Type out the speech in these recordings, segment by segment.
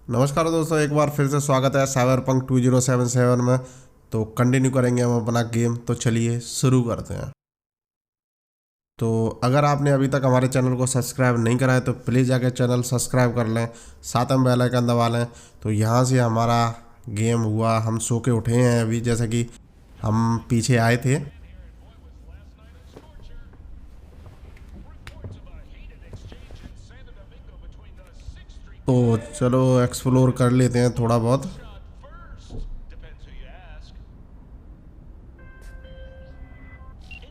नमस्कार दोस्तों, एक बार फिर से स्वागत है साइबरपंक 2077 में। तो कंटिन्यू करेंगे हम अपना गेम। तो चलिए शुरू करते हैं। तो अगर आपने अभी तक हमारे चैनल को सब्सक्राइब नहीं करा है तो प्लीज़ जाकर चैनल सब्सक्राइब कर लें, साथ में बेल आइकन दबा लें। तो यहाँ से हमारा गेम हुआ, हम सो के उठे हैं अभी, जैसे कि हम पीछे आए थे। तो चलो एक्सप्लोर कर लेते हैं थोड़ा बहुत।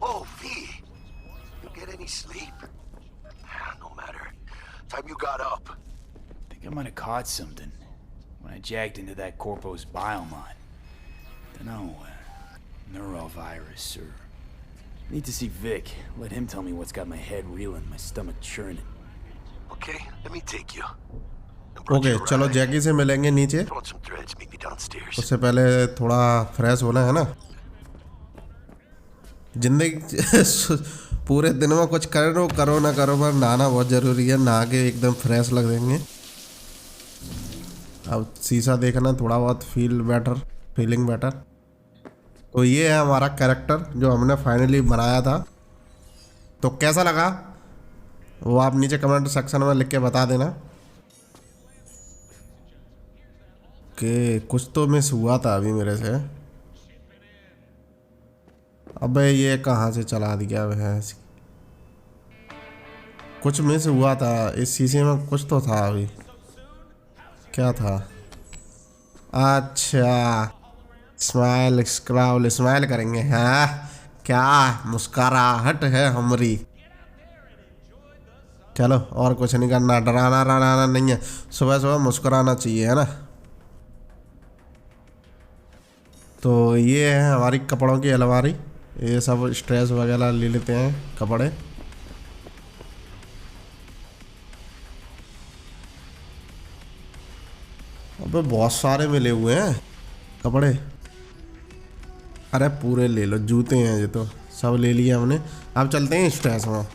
Oh, V, you get any sleep? No matter. Time you got up. Think I might have caught something when I jagged into that Corpo's biomon. Dunno, neurovirus or... Need to see Vic. Let him tell me what's got my head reeling, my stomach churning. Okay, let me take you. Okay चलो जैकी से मिलेंगे नीचे। Throw on some threads, meet me downstairs. उससे पहले थोड़ा fresh होना है ना। जिंदगी पूरे दिन में कुछ करो ना करो, पर नहाना बहुत ज़रूरी है। नहा के एकदम फ्रेश लग देंगे। अब शीशा देखना, थोड़ा बहुत फीलिंग बेटर। तो ये है हमारा कैरेक्टर जो हमने फाइनली बनाया था। तो कैसा लगा वो आप नीचे कमेंट सेक्शन में लिख के बता देना कि कुछ तो मिस हुआ था अभी मेरे से। अबे ये कहाँ से चला दिया भैंस। कुछ मिस हुआ था इस शीशे में, कुछ तो था अभी। क्या था? अच्छा, स्माइल करेंगे। हाँ, क्या मुस्कुराहट है हमारी। चलो और कुछ नहीं करना, डराना नहीं है। सुबह सुबह मुस्कुराना चाहिए, है ना। तो ये है हमारी कपड़ों की अलमारी। ये सब स्ट्रेस वगैरह ले लेते हैं कपड़े। अबे बहुत सारे मिले हुए हैं कपड़े। अरे पूरे ले लो, जूते हैं ये तो सब ले लिए हमने। अब चलते हैं स्ट्रेस में,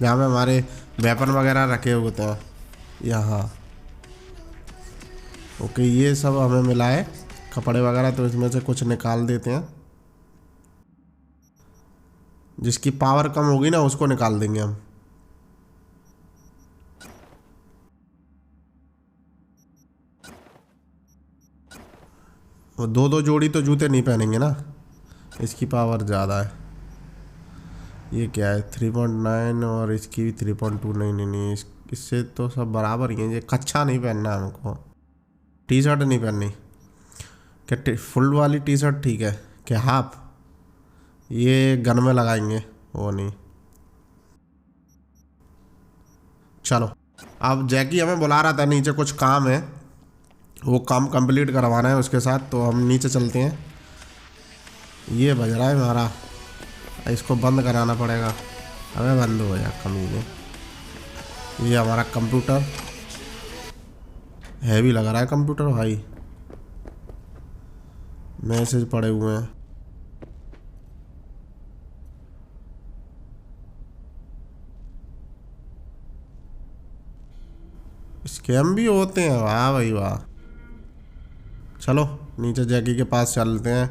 जहाँ पे हमारे वेपन वगैरह रखे होते हैं यहाँ। ओके ये सब हमें मिला है कपड़े वगैरह, तो इसमें से कुछ निकाल देते हैं। जिसकी पावर कम होगी ना उसको निकाल देंगे हम। वो दो जोड़ी तो जूते नहीं पहनेंगे ना, इसकी पावर ज़्यादा है। ये क्या है 3.9 और इसकी भी 3.2। नहीं, इससे तो सब बराबर ही है। ये कच्छा नहीं पहनना हमको, टी शर्ट नहीं पहननी। क्या फुल वाली टी शर्ट ठीक है? क्या हाफ? ये गन में लगाएंगे, वो नहीं। चलो अब जैकी हमें बुला रहा था नीचे, कुछ काम है, वो काम कंप्लीट करवाना है उसके साथ। तो हम नीचे चलते हैं। ये बज रहा है हमारा, इसको बंद कराना पड़ेगा। हमें बंद हो जाए कमीने। ये हमारा कंप्यूटर हैवी लग रहा है कंप्यूटर भाई। मैसेज पड़े हुए हैं। स्कैम भी होते हैं, वाह भाई वाह। चलो नीचे जैकी के पास चलते हैं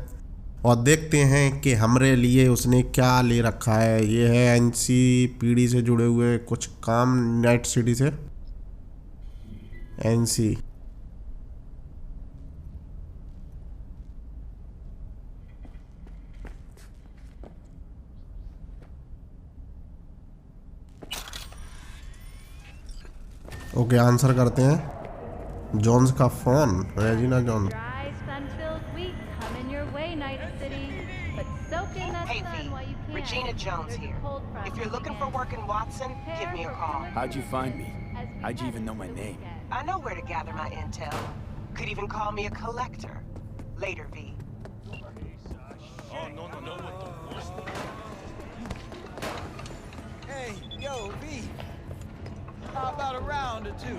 और देखते हैं कि हमारे लिए उसने क्या ले रखा है। ये है एनसी पीढ़ी से जुड़े हुए कुछ काम, नाइट सिटी से एनसी। ओके आंसर करते हैं। जॉन्स का फोन, Regina Johns. Dry, sun-filled week coming your way, Night City. But soak in that Hey sun V, while you can. Regina Jones before the here. cold front If you're looking for begins. work in Watson, give me a call. How'd you find me? As we How'd you head even know my into the name? weekend. I know where to gather my intel. Could even call me a collector. Later, V. Hey, yo, V. How about a round or two?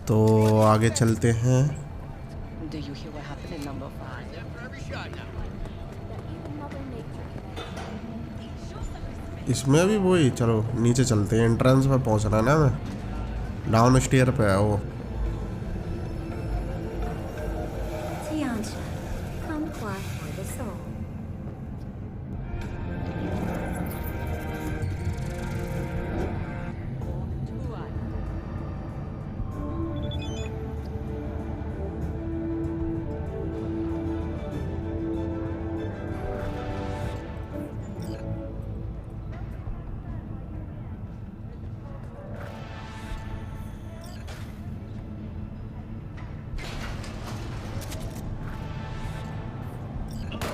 तो आगे चलते हैं। Do you hear what happened in number 5? इसमें भी वही। चलो नीचे चलते हैं, एंट्रेंस पे पहुंचना है ना हमें। डाउन स्टेयर पे है वो। so.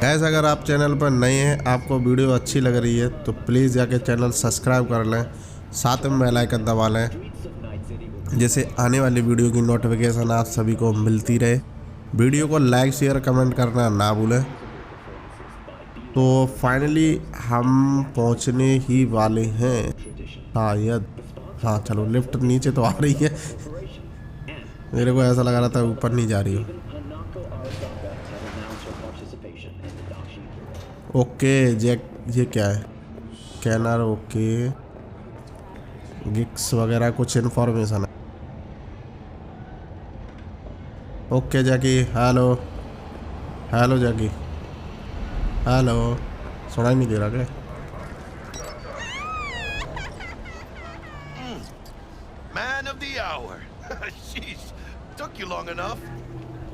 गैस अगर आप चैनल पर नए हैं, आपको वीडियो अच्छी लग रही है तो प्लीज़ जाके चैनल सब्सक्राइब कर लें, साथ में बेल आइकन दबा लें, जैसे आने वाली वीडियो की नोटिफिकेशन आप सभी को मिलती रहे। वीडियो को लाइक शेयर कमेंट करना ना भूलें। तो फाइनली हम पहुंचने ही वाले हैं शायद। हाँ चलो, लिफ्ट नीचे तो आ रही है, मेरे को ऐसा लगा रहा था ऊपर नहीं जा रही हो। ओके जैक, ये क्या है? स्कैनर, ओके, गिक्स वगैरह कुछ इन्फॉर्मेशन है। ओके जैकी, हेलो हेलो जैकी, हेलो, सुनाई नहीं दे रहा क्या? Man of the hour. Sheesh. Took you long enough.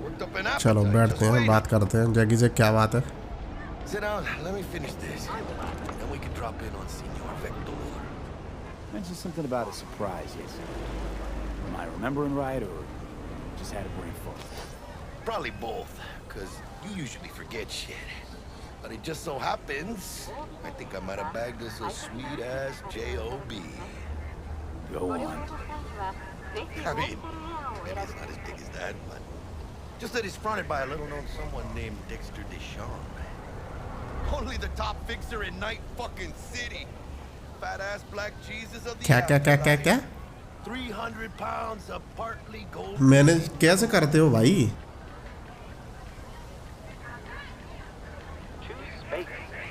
Worked up an appetite. चलो बैठते Just हैं, wait. बात करते हैं जैकी से। क्या बात है? Sit down. Let me finish this. Then we can drop in on Senor Vector. Mentioned something about a surprise yesterday. Am I remembering right, or just had a brain fart? Probably both, because you usually forget shit. But it just so happens, I think I might have bagged us a sweet-ass J.O.B. Go on. I mean, maybe it's not as big as that, but just that it's fronted by a little-known someone named Dexter Deshawn. Only the top fixer in night fucking city. Fat-ass black Jesus of the क्या क्या क्या क्या क्या? 300 pounds of partly gold. Manage कैसे करते हो भाई?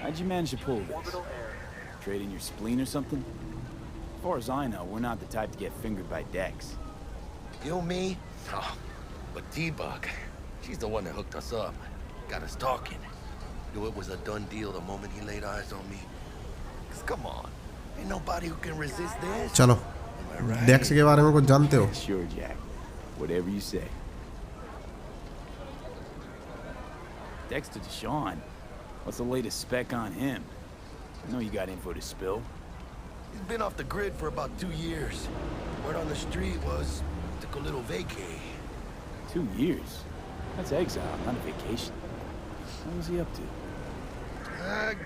How'd you manage to pull this? Trading your spleen or something? As far as I know, we're not the type to get fingered by DEX. You, me? Oh, but T-Bug, she's the one that hooked us up. Got us talking. Knew it was a done deal the moment he laid eyes on me. 'Cause come on, ain't nobody who can resist this. चलो, Am I right? डेक्स के बारे में कुछ जानते हो? Sure, Jack. Whatever you say. Dexter Deshawn? What's the latest spec on him? I know you got info to spill. He's been off the grid for about 2 years. Word on the street was took a little vacay. 2 years? That's exile, not a vacation. What was he up to?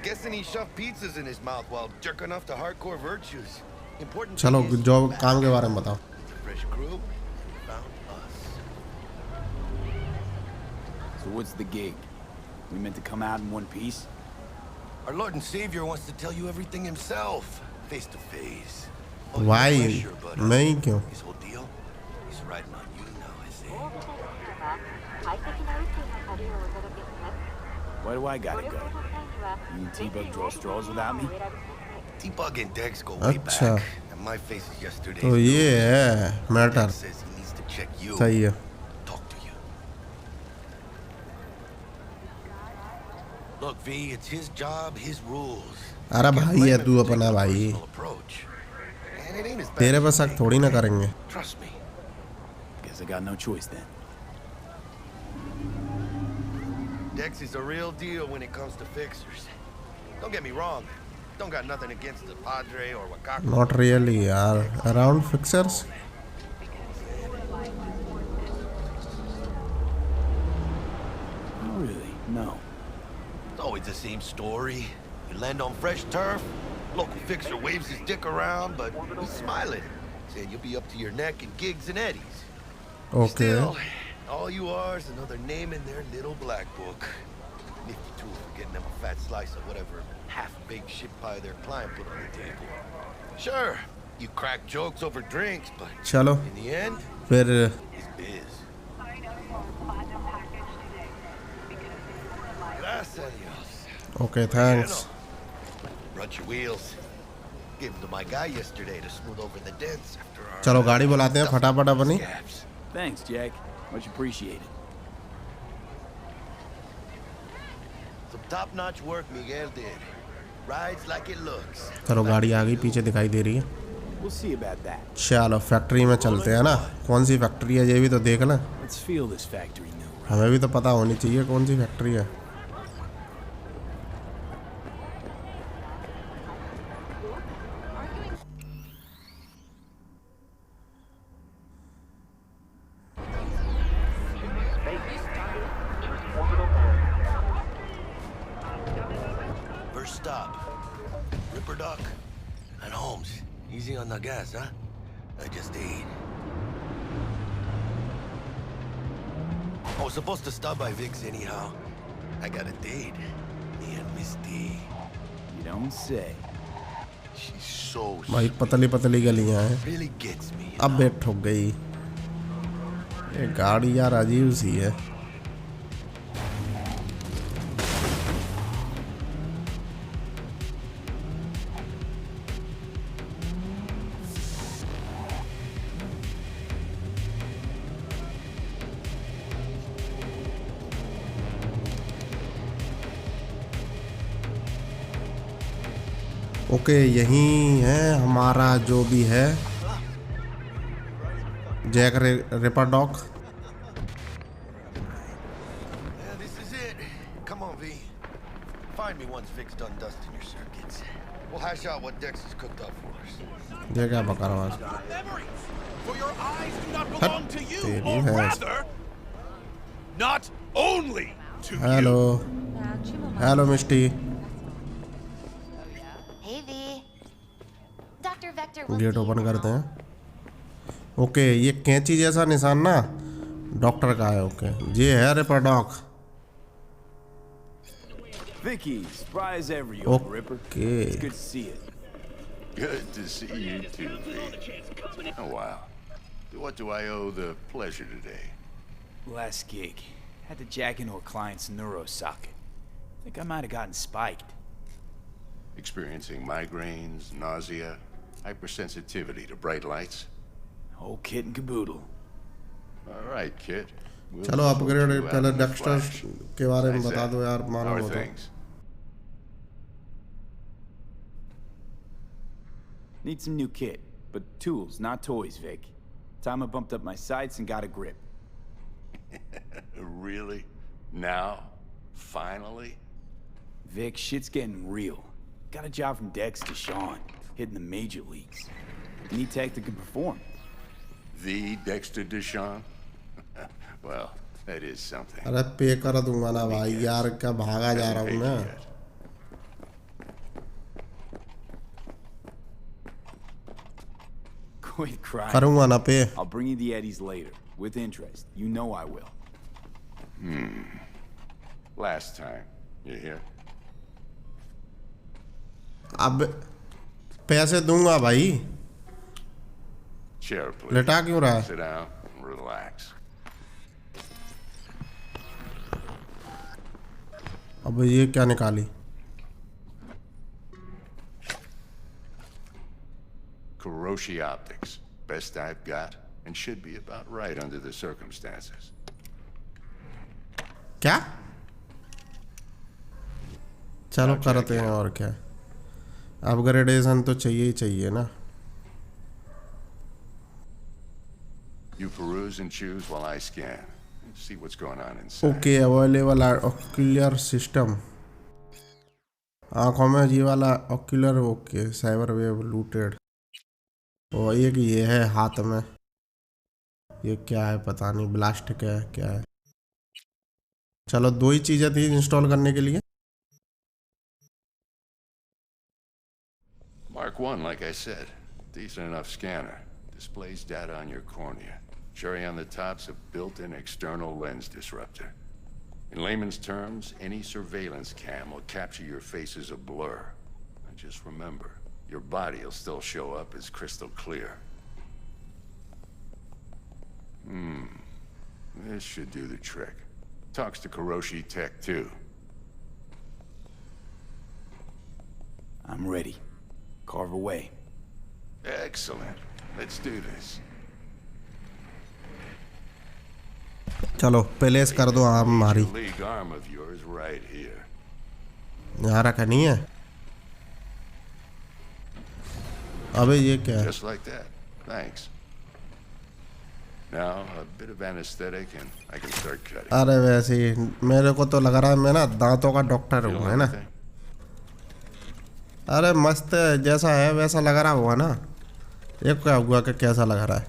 Guessing he shoved pizzas in his mouth while jerking off to hardcore virtues. Important चलो thing is, job काम के बारे में बताओ। it's a fresh crew and found us. So what's the gig? We meant to come out in one piece? Our Lord and Savior wants to tell you everything himself, face to face. Oh, Why? no pressure, but, मैं ही क्यों? his whole deal, he's riding on you now, I say. Why do I gotta go? You and T-Bug draw straws without me? T-Bug and Dex go way अच्छा। back, and my face is yesterday's. तो ये है matter. Dex says he needs to check you, सही है। talk to you. Look, V, it's his job, his rules. अरे Can't भाई blame है him तू for taking अपना a भाई, personal approach. And it ain't as bad तेरे as पे you शक think. थोड़ी ना करेंगे। Trust me. Guess I got no choice then. Dex is a real deal when it comes to fixers. Don't get me wrong. Don't got nothing against the Padre or Wakako. Not really यार, around fixers। Oh, really? No. It's always the same story. You land on fresh turf, local fixer waves his dick around, but he's smiling, saying you'll be up to your neck in gigs and eddies. Okay। Still, all you are is another name in their little black book. Nifty tool for getting them a fat slice of whatever half-baked shit pie their client put on the table. Sure, you crack jokes over drinks, but चलो in the end, फिर it's biz. Gracias, Dios. Okay thanks. Run your wheels. Gave them to my guy yesterday to smooth over the dents after our... चलो गाड़ी बुलाते हैं फटाफट अपनी। scabs. Thanks, Jack. Much appreciated. It's a Top-notch work Miguel did. Rides like it looks. चलो गाड़ी आ गई, पीछे दिखाई दे रही है। We'll see about that. चलो फैक्ट्री में चलते हैं ना। कौन सी फैक्ट्री है ये भी तो देख लें। Let's feel this factory new. हमें भी तो पता होनी चाहिए कौन सी फैक्ट्री है। First stop. Ripper Duck. And Holmes. Easy on the gas, huh? I just ate. I was supposed to stop by Vic's anyhow. I got a date. Me and Miss D. You don't say. She's so भाई पतली पतली गलियां हैं। really gets me. अब बेट ठुक गई। ये गाड़ी यार अजीब सी है। ओके यही है हमारा जो भी है Jack Ripper dog. Yeah, this is it. Come on, V. Find me once Vic's done dusting your circuits. We'll hash out what Dex has cooked up for us. ये क्या बका रहा है? Memories, for your eyes do not हट, belong to you, तेरी or भैंस। rather, not only to hello you. Hello Misty. Hey V. Dr. Vector will get see you open करते now. हैं। ओके ये कैंची जैसा निशान ना डॉक्टर का है। ओके ये है ripper dog. Vicky, surprise every old Ripper. Okay. It's good to see you. Good to see you too, V. Oh, wow. What do I owe the pleasure today? Last gig. Had to jack into a client's neuro socket. Think I might have gotten spiked. Experiencing migraines, nausea, hypersensitivity to bright lights? Whole kit and caboodle. All right, kid. We'll चलो sort upgrade you out पहले in a Dexter flash. के बारे में Nice बता set. दो यार How मालूम are हो तो। things? Need some new kit, but tools, not toys, Vic. Time I bumped up my sights and got a grip. Really? Now? Finally? Vic, shit's getting real. Got a job from DEX to Sean, hitting the major leagues. Need tech that can perform. The Dexter Deshawn? Well, that is something. अरे पे कर दूंगा ना भाई यार क्या भागा जा रहा हूँ मैं। Quit crying. करूँगा ना पे। I'll bring you the Eddies later, with interest. You know I will. Last time. You hear? अब पैसे दूंगा भाई। Chair, please. लेटा क्यों रहा है? Sit down and relax. अब ये क्या निकाली? Kuroshi Optics. Best I've got, and should be about right under the circumstances. क्या? चलो करते हैं और क्या। अपग्रेडेशन तो चाहिए ही चाहिए ना। You peruse and choose while I scan. See what's going on inside. Okay available ocular system. आँखों में ये वाला ocular. Okay cyber wave looted. और एक ये है हाथ में। ये क्या है पता नहीं। ब्लास्ट क्या है। चलो दो ही चीज़ें थी इंस्टॉल करने के लिए। Mark 1, like I said. Decent enough scanner. Displays data on your cornea. Cherry on the top's a built-in external lens disruptor. In layman's terms, any surveillance cam will capture your face as a blur. And just remember, your body will still show up as crystal clear. This should do the trick. Talks to Kuroshi Tech, too. I'm ready. Carve away. Excellent. Let's do this. चलो place कर दो arm हमारी। League arm of yours right here. यहाँ रखा नहीं है। अबे ये क्या है? Just like that. Thanks. Now a bit of anesthetic and I can start cutting. अरे वैसे ही मेरे को तो लग रहा है मैं ना दांतों का डॉक्टर हूँ, है ना। अरे मस्त है, जैसा है वैसा लग रहा हुआ ना। ये क्या हुआ कि कैसा लग रहा है?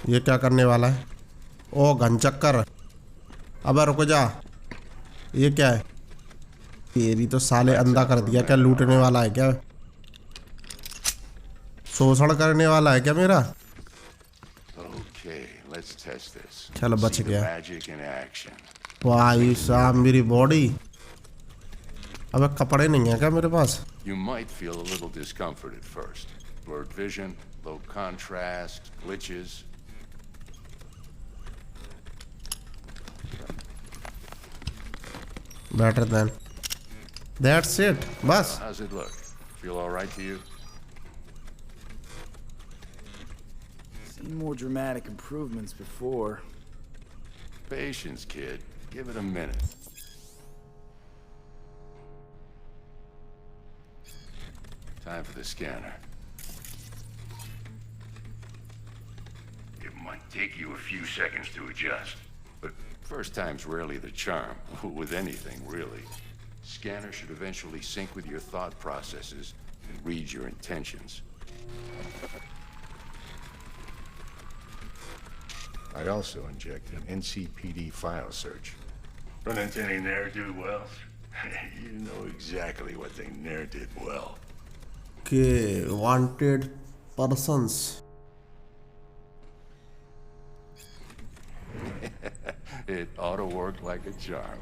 ये क्या करने वाला है? ओ घनचक्कर। अबे रुको जा, ये क्या है? ये भी तो साले अंधा कर दिया। क्या लूटने वाला है क्या? शोषण करने वाला है क्या मेरा? चलो बच गया। भाई साहब मेरी बॉडी। अबे कपड़े नहीं है क्या मेरे पास? You might feel a little discomfort at first. Blurred vision, low contrast, glitches. Better than. That's it. बस. How's it look? Feel all right to you? Seen more dramatic improvements before. Patience, kid. Give it a minute. Time for the scanner. It might take you a few seconds to adjust, but first time's rarely the charm, with anything, really. Scanner should eventually sync with your thought processes and read your intentions. I also inject an NCPD file search. Run into any ne'er-do-wells? You know exactly what they ne'er did well. Okay, wanted persons. It ought to work like a charm.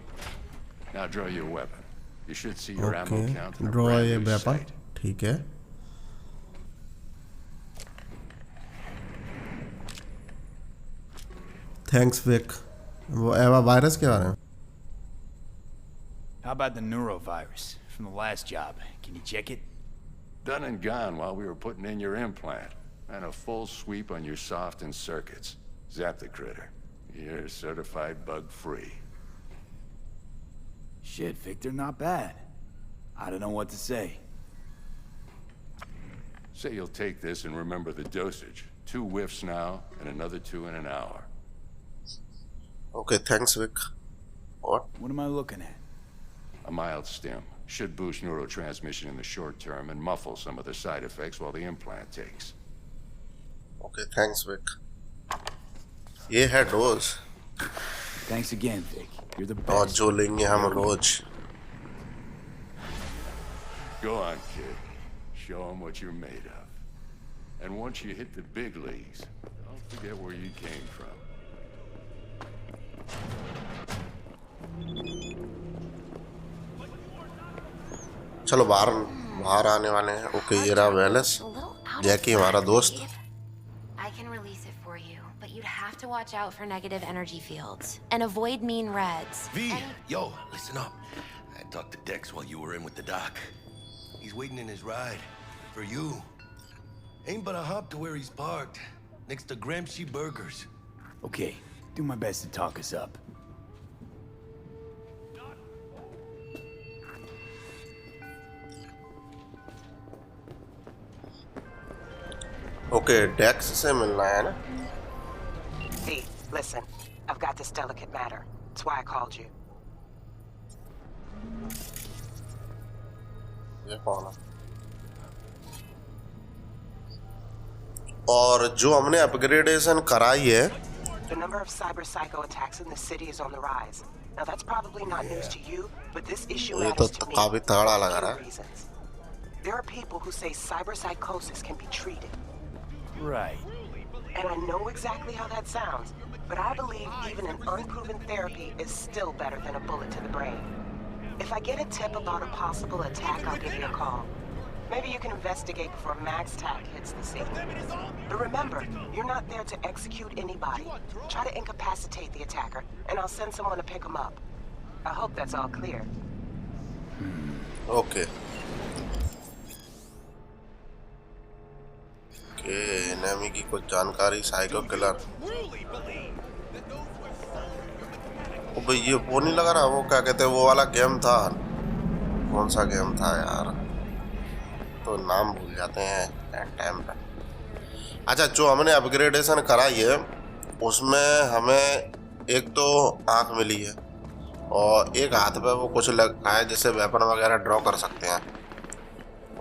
Now draw your weapon. You should see your ammo count in a draw brand ये new weapon. sight. ठीक है. Thanks Vic. वो एवा virus के बारे में? How about the neurovirus from the last job? Can you check it? Done and gone while we were putting in your implant. And a full sweep on your soft and circuits. Zap the critter. You're certified bug-free. Shit, Victor, not bad. I don't know what to say. Say you'll take this and remember the dosage. 2 whiffs now, and another 2 in an hour. Okay, thanks Vic. What? What am I looking at? A mild stim. Should boost neurotransmission in the short term and muffle some of the side effects while the implant takes. Okay, thanks Vic. ये है dose. Thanks again, Vic. You're the और best. जो लेंगे हम रोज. Go on, kid. Show them what you're made of. And once you hit the big leagues, don't forget where you came from. चलो बाहर आने वाले हैं. ओके ये रहा वेलस. जैकी हमारा दोस्त. I can release it for you, but you'd have to watch out for negative energy fields and avoid mean reds. V, yo, listen up. I talked to Dex while you were in with the doc. He's waiting in his ride for you. Ain't but a hop to where he's parked, next to Gramsci Burgers. Okay, do my best to talk us up. Okay, Dex से मिलना है ना? V, listen. I've got this delicate matter. That's why I called you. ये कौन है? और जो हमने अपग्रेडेशन कराई है. The number of cyber psycho attacks in the city is on the rise. Now that's probably not news to you, but this issue ये तो matters to me काफी तगड़ा लग for रहा two है. reasons. There are people who say cyber psychosis can be treated. Right. And I know exactly how that sounds, but I believe even an unproven therapy is still better than a bullet to the brain. If I get a tip about a possible attack, I'll give you a call. Maybe you can investigate before Max Tac hits the scene. But remember, you're not there to execute anybody. Try to incapacitate the attacker, and I'll send someone to pick him up. I hope that's all clear. Okay. Okay, enemy की कुछ जानकारी psycho killer. ये वो नहीं लगा रहा, वो क्या कहते हैं वो वाला गेम था, कौन सा गेम था यार, तो नाम भूल जाते हैं टाइम पे। अच्छा, जो हमने अपग्रेडेशन कराई है उसमें हमें एक तो आँख मिली है और एक हाथ पे वो कुछ लगा है जिससे वेपन वगैरह ड्रॉ कर सकते हैं।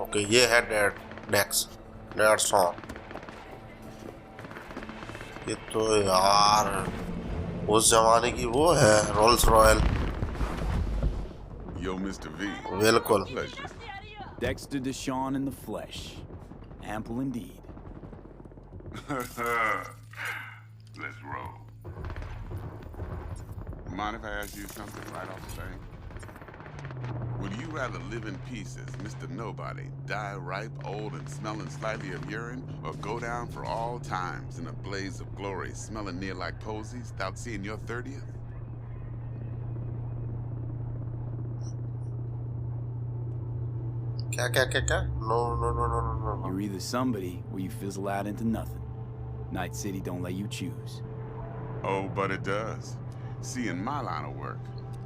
ओके, ये है डेक्स डेड सॉन्ग। ये तो यार उस जमाने की वो है, Rolls Royce. Yo, Mr. V. बिल्कुल। Pleasure. Dexter Deshawn in the flesh. Ample indeed. Let's roll. Mind if I ask you something right off the bat? Would you rather live in peace as Mr. Nobody, die ripe, old, and smelling slightly of urine, or go down for all times in a blaze of glory, smelling near like posies, without seeing your 30th? क्या? No. You're either somebody or you fizzle out into nothing. Night City don't let you choose. Oh, but it does. See, in my line of work,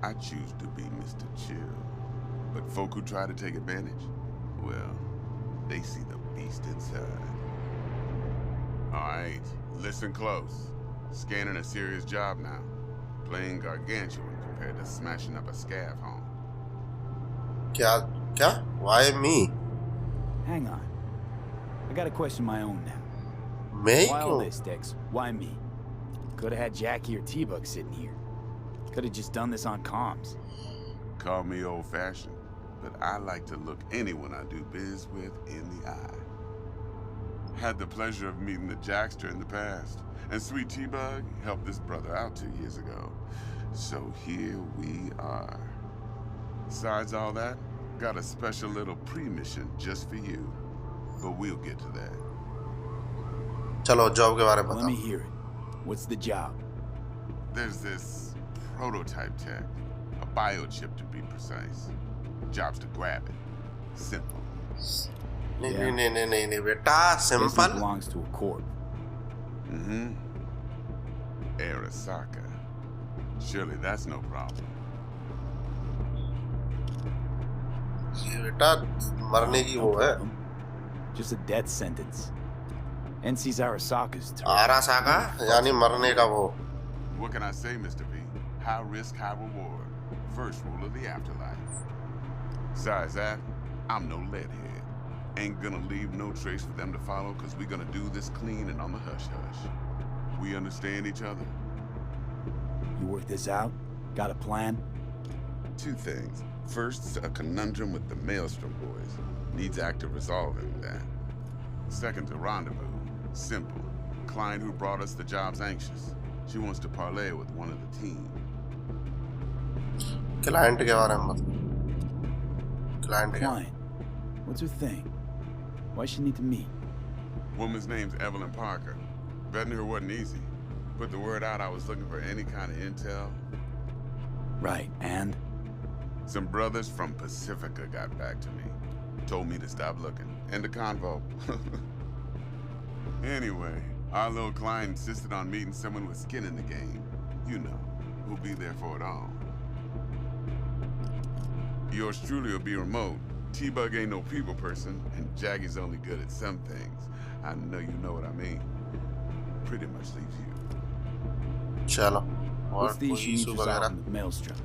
I choose to be Mr. Chill. But folk who try to take advantage, well, they see the beast inside. Alright, listen close. Scanning a serious job now. Playing gargantuan compared to smashing up a scav home. क्या? Why me? Hang on. I gotta question my own now. मैं Why all क्यों? this, Dex? Why me? Could have had Jackie or T-Bug sitting here. Could have just done this on comms. Call me old-fashioned, but I like to look anyone I do biz with in the eye. Had the pleasure of meeting the Jackster in the past, and sweet T-Bug helped this brother out 2 years ago. So here we are. Besides all that, got a special little pre-mission just for you. But we'll get to that. चलो job के बारे में Let me बताओ। hear it. What's the job? There's this prototype tech, a biochip to be precise. Job's to grab it. Simple. नहीं बेटा, This simple. belongs to a corp. Mm-hmm. Arasaka. Surely that's no problem. ये बेटा मरने की वो है। Just a death sentence. NC's Arasaka's turn. आरासाका यानी मरने का वो। What can I say, Mr. V? High risk, high reward. First rule of the afterlife. Besides that, I'm no leadhead. Ain't gonna leave no trace for them to follow, cause we're gonna do this clean and on the hush-hush. We understand each other? You work this out? Got a plan? Two things. First, a conundrum with the Maelstrom boys. Needs active resolving that. Second, a rendezvous. Simple. Client who brought us the job's anxious. She wants to parlay with one of the team. Client के बारे में बताओ। Client क्या? Client. What's her thing? Why she need to meet? Woman's name's Evelyn Parker. Vetting her wasn't easy. Put the word out I was looking for any kind of intel. Right, and? Some brothers from Pacifica got back to me. Told me to stop looking. End of convo. Anyway, our little client insisted on meeting someone with skin in the game. You know, who'll be there for it all. Yours truly will be remote. T-Bug ain't no people person, and Jaggy's only good at some things. I know you know what I mean. Pretty much leaves you. चलो। What's और the कोई issue you issue need resolving वगैरह? with Maelstrom?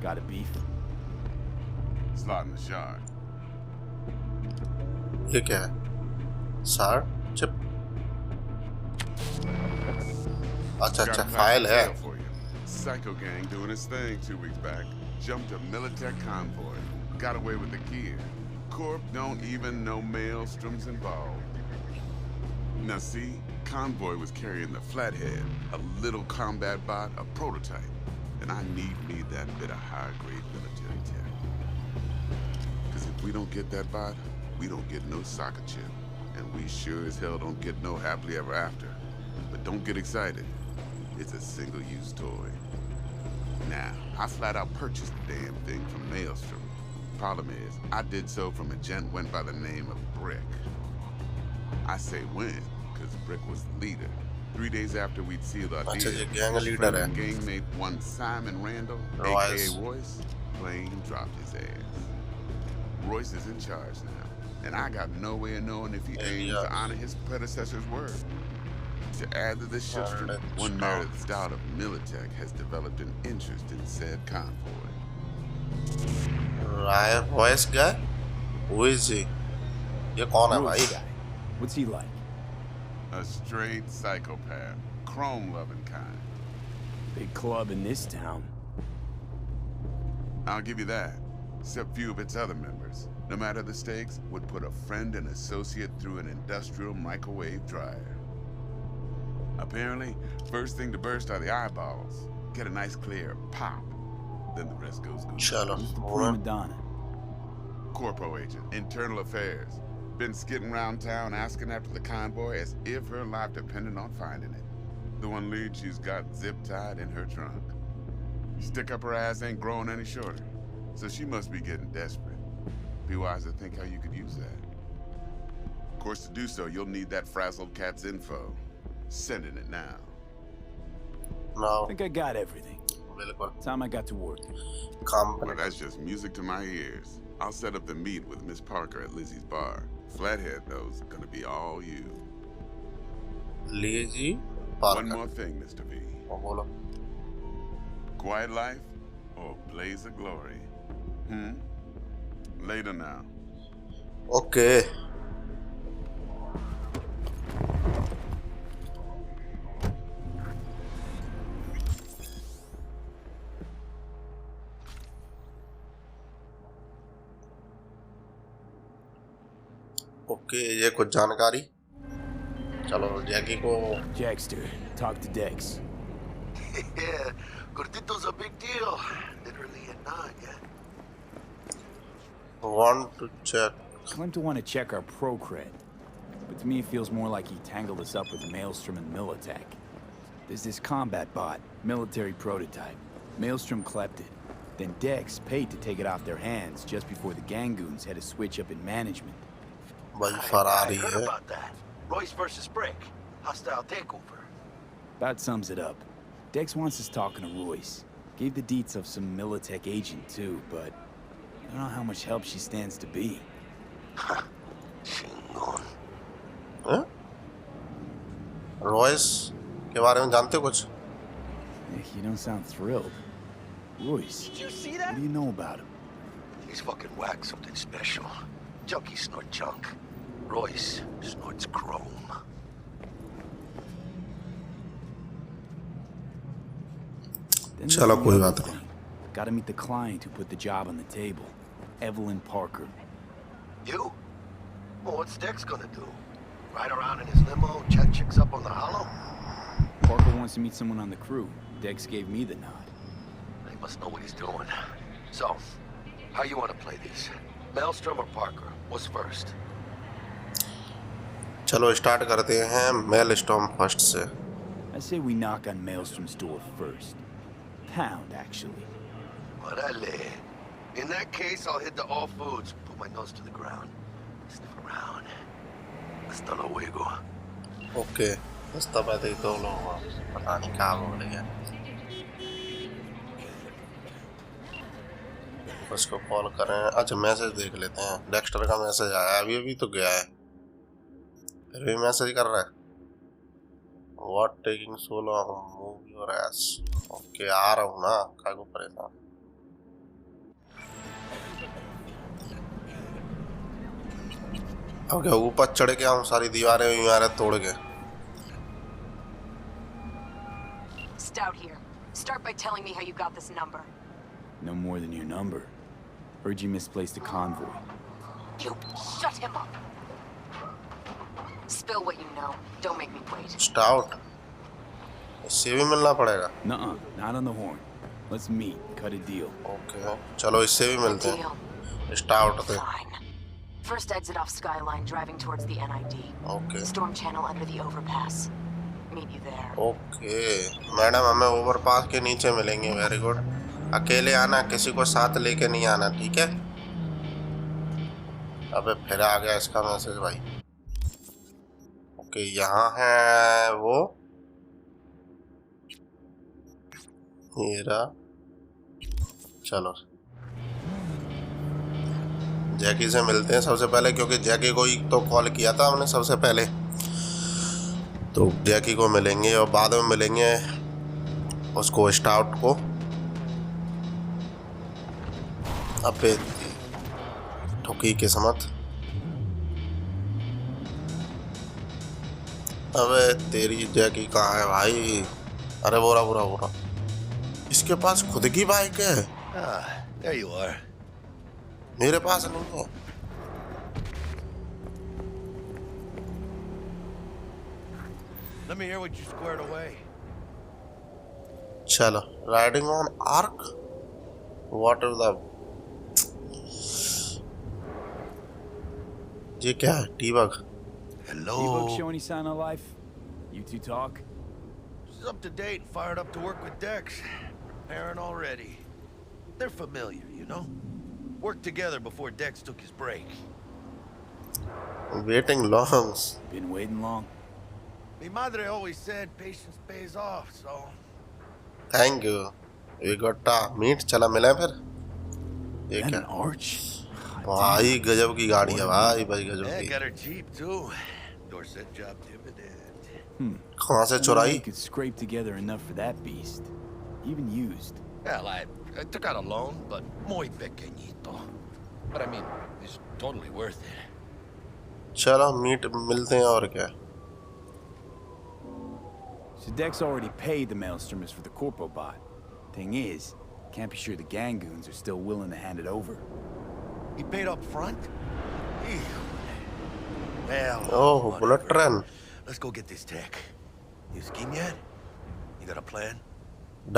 Got a beef? Slot in the shard. ये क्या है? Sir chip. अच्छा Got a file है। tale for you. Psycho gang doing his thing 2 weeks back. Jumped a Militech convoy. Got away with the gear. Corp don't even know Maelstrom's involved. Now see, convoy was carrying the Flathead, a little combat bot, a prototype. And I need that bit of high-grade military tech. Because if we don't get that bot, we don't get no soccer chip. And we sure as hell don't get no happily ever after. But don't get excited. It's a single-use toy. Now, I flat out purchased the damn thing from Maelstrom. Problem is, I did so from a gent went by the name of Brick. I say when, because Brick was the leader. 3 days after we'd sealed our अच्छा deal, ये gang his leader friend है and gangmate one Simon Randall, Royce aka Royce, plain dropped his ass. Royce is in charge now, and I got no way of knowing if he aims to honor his predecessor's word. To add to this shitstorm, one Meredith Stout of Militech has developed an interest in said convoy. Royce guy? Who is he? ये कौन है भाई? What's he like? A straight psychopath, chrome-loving kind. Big club in this town. I'll give you that. Except few of its other members, no matter the stakes, would put a friend and associate through an industrial microwave dryer. Apparently, first thing to burst are the eyeballs. Get a nice clear pop. Then the rest goes good. चलो Prima donna. Corpo agent, internal affairs. Been skidding around town asking after the convoy as if her life depended on finding it. The one lead she's got zip-tied in her trunk. Stick up her ass ain't growing any shorter. So she must be getting desperate. Be wise to think how you could use that. Of course, to do so, you'll need that frazzled cat's info. Sending it now. I think I got everything. Time I got to work. Well, that's just music to my ears. I'll set up the meet with Miss Parker at Lizzie's bar. Flathead, though, is gonna be all you. Lizzie Parker. One more thing, Mr. V. बोलो. Quiet life or blaze of glory? Later now. Okay. Okay ये कुछ जानकारी चलो जैकी को Jackster, talk to DEX. Yeah, Gordito's a big deal. Literally a nod, yeah. want to check Tell him to want to check our pro cred. But to me it feels more like he tangled us up with Maelstrom and Militech. There's this combat bot, military prototype. Maelstrom clept it. Then DEX paid to take it off their hands just before the Gangoons had a switch up in management. भाई Ferrari I heard है about that. Royce versus Brick. Hostile takeover. About sums it up. DEX wants us talking to Royce. Gave the deets of some Militech agent too, but I don't know how much help she stands to be. Chingon. हैं? Royce के बारे में जानते हो कुछ? You don't sound thrilled. Royce, Did you see what that? do you know about him? He's fucking whack something special. Junkies snort junk. Royce snorts chrome. Then there's चलो the कोई other बात नहीं thing. Gotta meet the client who put the job on the table. Evelyn Parker. You? Well, what's Dex gonna do? Ride around in his limo, chat chicks up on the hollow? Parker wants to meet someone on the crew. Dex gave me the nod. He must know what he's doing. So, how you want to play these? Maelstrom or Parker? What's first? चलो start करते हैं मेलस्टॉर्म first से I say we knock on Maelstrom's door first. Pound, actually. Orale. In that case, I'll hit the all foods, put my nose to the ground. Sniff around. Hasta luego. Okay रास्ता पे थे दो लोग पता नहीं क्या हो गया उसको कॉल करें अच्छा मैसेज देख लेते हैं डेक्स्टर का मैसेज आया अभी अभी तो गया है फिर भी मैसेज कर रहा है what taking so long move your ass okay आ रहा हूँ ना कागो परेशान अब क्या ऊपर चढ़ के आऊँ सारी दीवारें तोड़ के Stout here. Start by telling me how you got this number. No more than your number. Heard you misplaced a convoy. You shut him up. Spill what you know. Don't make me wait. Stout इससे भी मिलना पड़ेगा Nuh-uh, not on the horn. Let's meet. Cut a deal. Okay चलो इससे भी मिलते Deal. हैं stout थे Fine. First exit off Skyline, driving towards the NID. Okay Storm channel under the overpass. Meet you there. Okay madam हमें overpass के नीचे मिलेंगे वेरी गुड अकेले आना किसी को साथ लेके नहीं आना ठीक है अबे फिर आ गया इसका मैसेज भाई ओके यहाँ है वो ये रहा। चलो जैकी से मिलते हैं सबसे पहले, क्योंकि जैकी को ही तो कॉल किया था हमने सबसे पहले। तो जैकी को मिलेंगे और बाद में मिलेंगे उसको, स्टाउट को। अबे ठुकी किस्मत। अबे तेरी जैकी कहाँ है भाई? अरे बोरा बोरा बोरा, इसके पास खुद की बाइक है। There you are. मेरे पास नहीं है। Let me hear what you squared away. चलो, riding on arc, what is the, ये क्या है? T-bug. Hello. T-Bug show any sign of life? You two talk? She's up to date, fired up to work with DEX. Preparing already. They're familiar, you know? Worked together before DEX took his break. Waiting long. Been waiting long? Mi madre always said patience pays off, so... Thank you. We got a meet. चला मिला फिर। ये And क्या? an arch? भाई गजब की गाड़ी है भाई, भाई गजब Yeah, की। got her cheap too. Dorset job dividend. कहाँ से You चुराई? could scrape together enough for that beast. Even used. Well, I took out a loan, but muy pequeñito. But I mean, it's totally worth it. चलो meet मिलते हैं और क्या? So Dex already paid the maelstromers for the Corpo bot. Thing is, can't be sure the Gangoons are still willing to hand it over. He paid up front? Ew. Well, Oh, whatever. bullet train. Let's go get this tech. You scheme yet? You got a plan?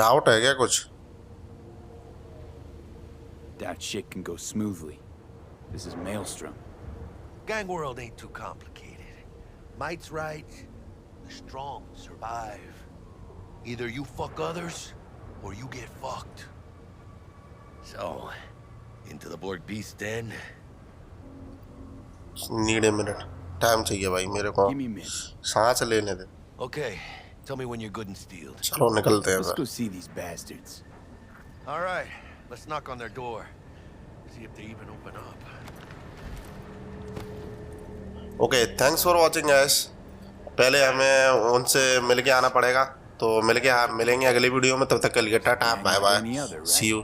Doubt है क्या कुछ? That shit can go smoothly. This is Maelstrom. Gang world ain't too complicated. Might's right. The strong survive. Either you fuck others, or you get fucked. So, into the Borg Beast den? Need a minute. Time चाहिए भाई मेरे को। Give me a minute. सांस लेने दे। Okay, tell me when you're good and steeled. चलो निकलते हैं Let's फिर। go see these bastards. All right, let's knock on their door. See if they even open up. Okay, thanks for watching guys. पहले हमें उनसे मिलके आना पड़ेगा, तो मिलके मिलेंगे अगली वीडियो में। तब तक के लिए tata, bye bye, see you.